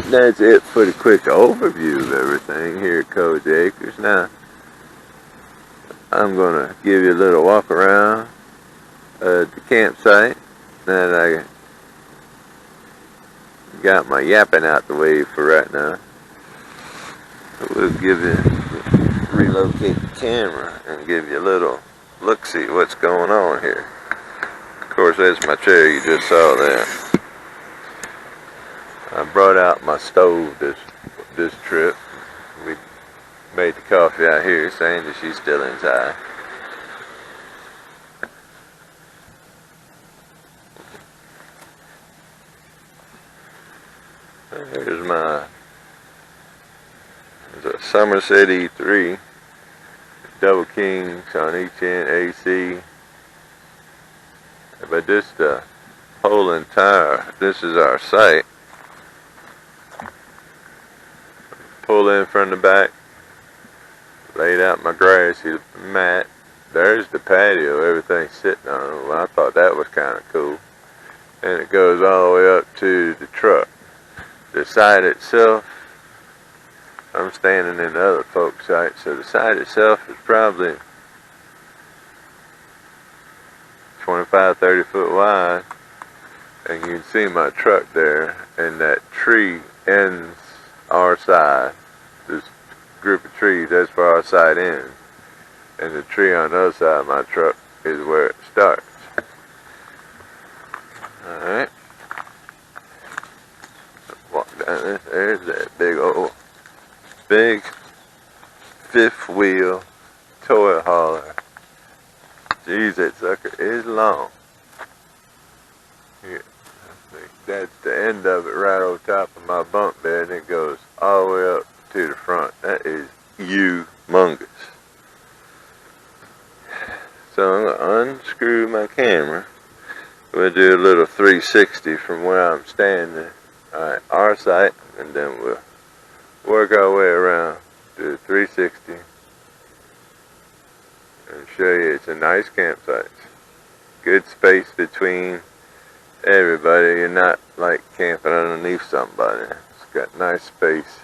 That's it for the quick overview of everything here at Cozy Acres. Now, I'm going to give you a little walk around the campsite. That I got my yapping out the way for right now. We'll relocate the camera and give you a little look-see what's going on here. Of course, that's my chair, you just saw that. I brought out my stove this trip. We made the coffee out here, saying that she's still inside. Here's a Somerset E3, double kings on each end, AC. But this whole entire, this is our site. Pull in from the back, laid out my grassy mat. There's the patio, everything's sitting on it. Well, I thought that was kind of cool. And it goes all the way up to the truck. The site itself, I'm standing in the other folks' site, so the site itself is probably 25-30 foot wide, and you can see my truck there, and that tree ends our side. This group of trees, that's where our side ends, and the tree on the other side of my truck is where it starts. Alright, walk down this. There's that big fifth wheel toy hauler. Jeez, that sucker is long. Here, that's the end of it right over top of my bunk bed, and it goes all the way up to the front. That is humongous. So I'm going to unscrew my camera. We'll do a little 360 from where I'm standing. Alright, our site, and then we'll work our way around, do a 360, and show you it's a nice campsite. Good space between everybody. You're not like camping underneath somebody. It's got nice space.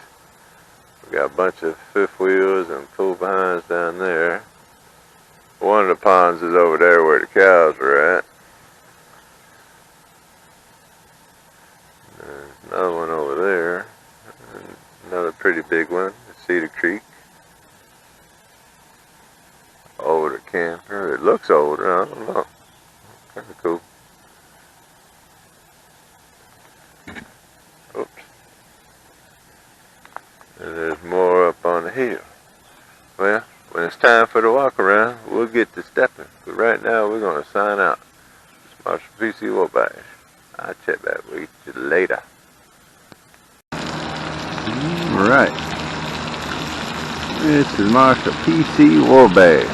We got a bunch of fifth wheels and pull behinds down there. One of the ponds is over there where the cows are at. There's another one over there. And another pretty big one, Cedar Creek. Older camper. It looks older, I don't know. Kind of cool. Oops. And there's more up on the hill. Well, when it's time for the walk around, we'll get to stepping. But right now, we're going to sign out. It's Marshall PC Wabash. I'll check back with you later. Alright. This is Marshall PC Wabash.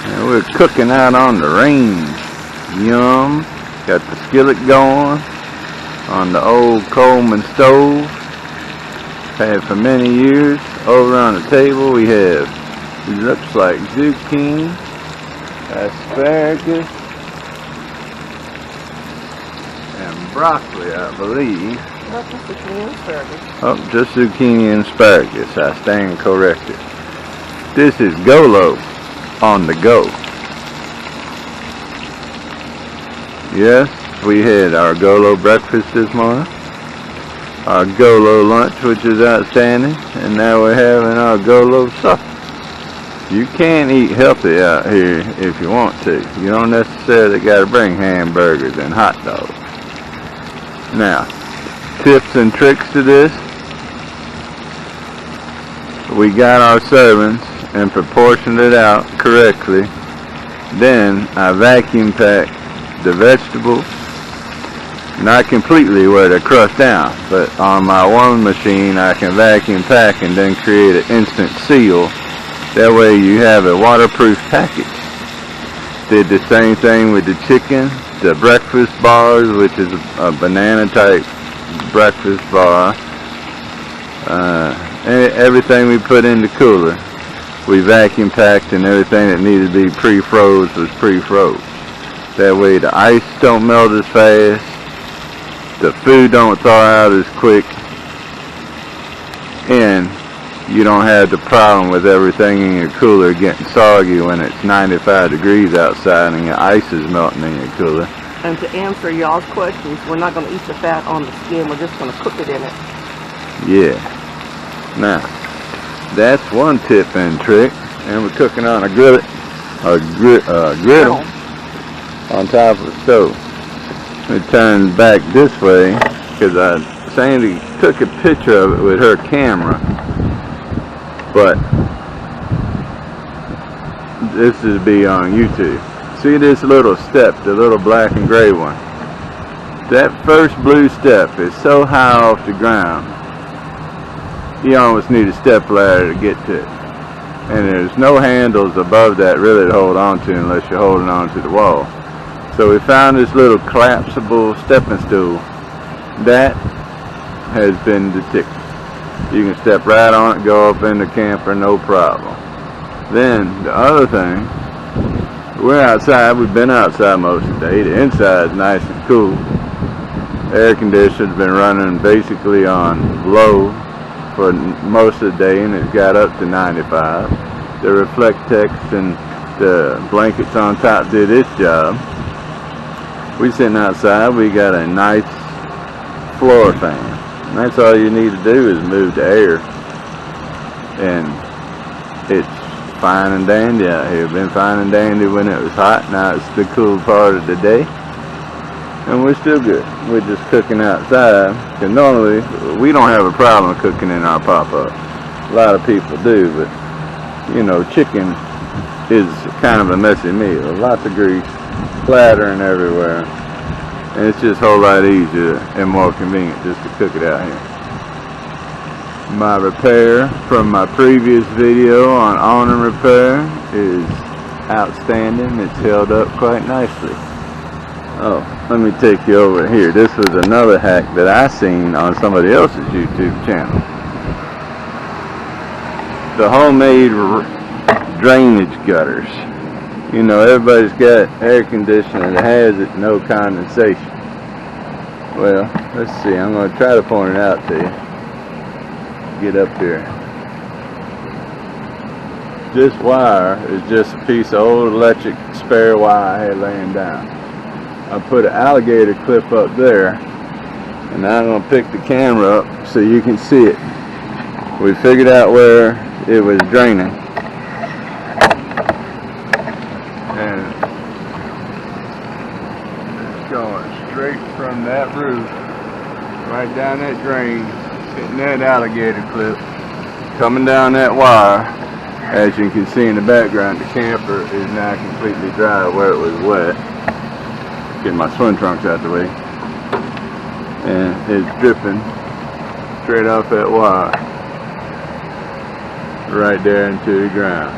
And we're cooking out on the range. Yum. Got the skillet going on the old Coleman stove. Had for many years. Over on the table we have, it looks like zucchini, asparagus, and broccoli, I believe. Not just zucchini and asparagus. Oh, just zucchini and asparagus. I stand corrected. This is Golo on the go. Yes, we had our Golo breakfast this morning. Our Golo lunch, which is outstanding, and now we're having our Golo supper. You can eat healthy out here if you want to. You don't necessarily got to bring hamburgers and hot dogs. Now, tips and tricks to this. We got our servings and proportioned it out correctly. Then I vacuum pack the vegetables. Not completely where they're crushed down, but on my one machine I can vacuum pack and then create an instant seal. That way you have a waterproof package. Did the same thing with the chicken, the breakfast bars, which is a banana type breakfast bar. Everything we put in the cooler, we vacuum packed, and everything that needed to be pre-froze was pre-froze. That way the ice don't melt as fast. The food don't thaw out as quick, and you don't have the problem with everything in your cooler getting soggy when it's 95 degrees outside and your ice is melting in your cooler. And to answer y'all's questions, we're not going to eat the fat on the skin. We're just going to cook it in it. Yeah. Now, that's one tip and trick. And we're cooking on a griddle on top of the stove. It turns back this way because Sandy took a picture of it with her camera, but this is be on YouTube. See this little step, the little black and gray one? That first blue step is so high off the ground, you almost need a step ladder to get to it. And there's no handles above that really to hold on to unless you're holding on to the wall. So we found this little collapsible stepping stool. That has been the ticket. You can step right on it, go up in the camper, no problem. Then the other thing, we're outside, we've been outside most of the day. The inside is nice and cool. Air conditioner's been running basically on low for most of the day, and it's got up to 95. The Reflectex and the blankets on top did its job. We sitting outside, we got a nice floor fan. And that's all you need to do is move the air. And it's fine and dandy out here. Been fine and dandy when it was hot, now it's the cool part of the day. And we're still good. We're just cooking outside. Because normally, we don't have a problem cooking in our pop-up. A lot of people do, but, you know, chicken is kind of a messy meal. Lots of grease, splattering everywhere. And it's just a whole lot easier and more convenient just to cook it out here. My repair from my previous video on awning repair is outstanding. It's held up quite nicely. Oh, let me take you over here. This was another hack that I seen on somebody else's YouTube channel. The homemade drainage gutters. You know, everybody's got air conditioning that has it, no condensation. Well, let's see. I'm going to try to point it out to you. Get up here. This wire is just a piece of old electric spare wire I had laying down. I put an alligator clip up there, and now I'm going to pick the camera up so you can see it. We figured out where it was draining, and it's going straight from that roof right down that drain, hitting that alligator clip, coming down that wire. As you can see in the background, the camper is now completely dry where it was wet. Get my swim trunks out the way, and it's dripping straight off that wire right there into the ground.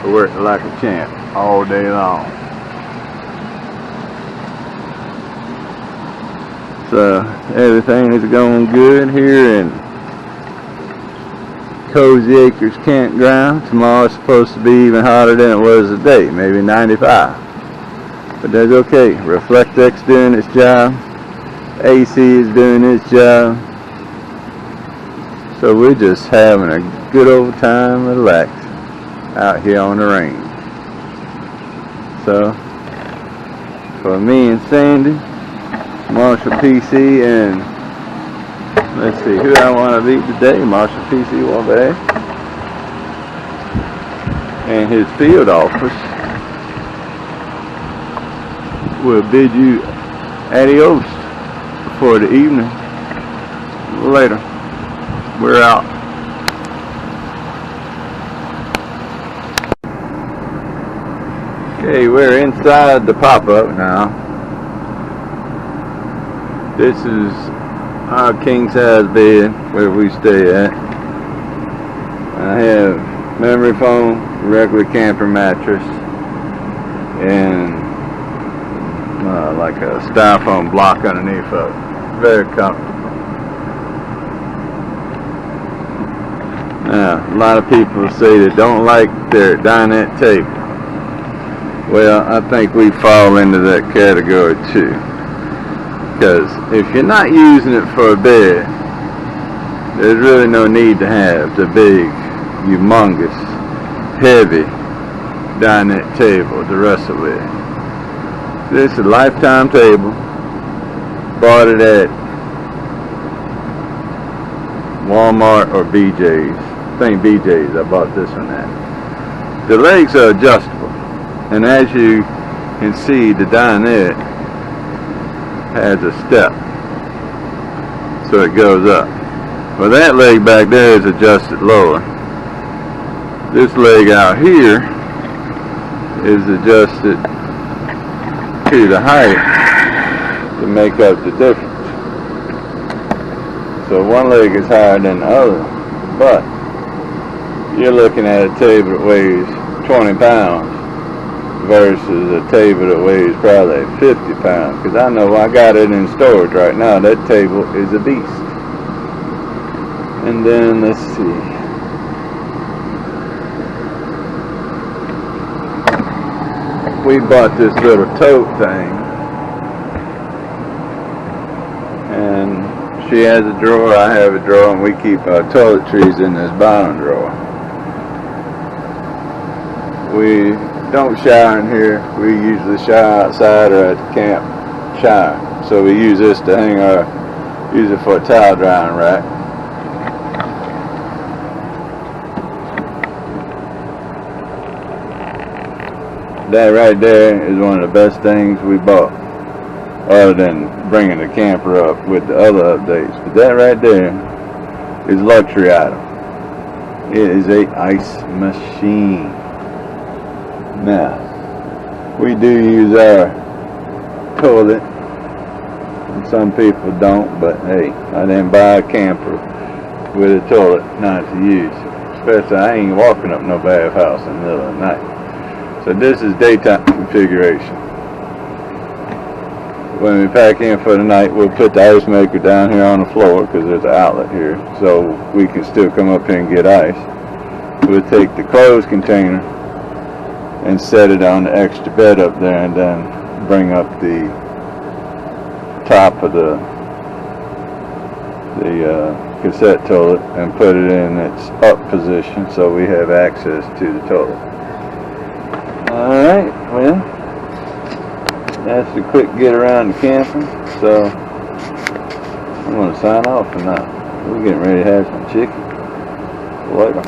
I worked like a champ all day long. So everything is going good here in Cozy Acres Campground. Tomorrow's supposed to be even hotter than it was today, maybe 95. But that's okay. Reflectex doing its job. AC is doing its job. So we're just having a good old time relaxing out here on the range. So for me and Sandy, Marshall PC, and let's see who I want to meet today. Marshall PC one day, and his field office will bid you adios for the evening. Later. We're out. Okay, we're inside the pop-up now. This is our king-size bed where we stay at. I have memory foam, regular camper mattress, and like a styrofoam block underneath of it. Very comfortable. Now, a lot of people say they don't like their dinette table. Well, I think we fall into that category too. Because if you're not using it for a bed, there's really no need to have the big, humongous, heavy dinette table to wrestle with. This is a lifetime table. Bought it at Walmart or BJ's. I think BJ's I bought this one at. The legs are adjustable, and as you can see, the dinette has a step, so it goes up. Well, that leg back there is adjusted lower. This leg out here is adjusted to the height to make up the difference. So one leg is higher than the other, but you're looking at a table that weighs 20 pounds versus a table that weighs probably 50 pounds. Because I know I got it in storage right now. That table is a beast. And then let's see. We bought this little tote thing, and she has a drawer, I have a drawer, and we keep our toiletries in this bottom drawer. We don't shower in here. We usually shower outside or at the camp shower. So we use this to use it for a towel drying rack. That right there is one of the best things we bought, other than bringing the camper up with the other updates. But that right there is a luxury item. It is a ice machine. Now, we do use our toilet, and some people don't, but hey, I didn't buy a camper with a toilet not to use. Especially, I ain't walking up no bathhouse in the middle of the night. So this is daytime configuration. When we pack in for the night, we'll put the ice maker down here on the floor because there's an outlet here, so we can still come up here and get ice. We'll take the clothes container and set it on the extra bed up there, and then bring up the top of the cassette toilet and put it in its up position so we have access to the toilet. Alright, well, that's a quick get around the camping, so I'm going to sign off for now. We're getting ready to have some chicken. Later.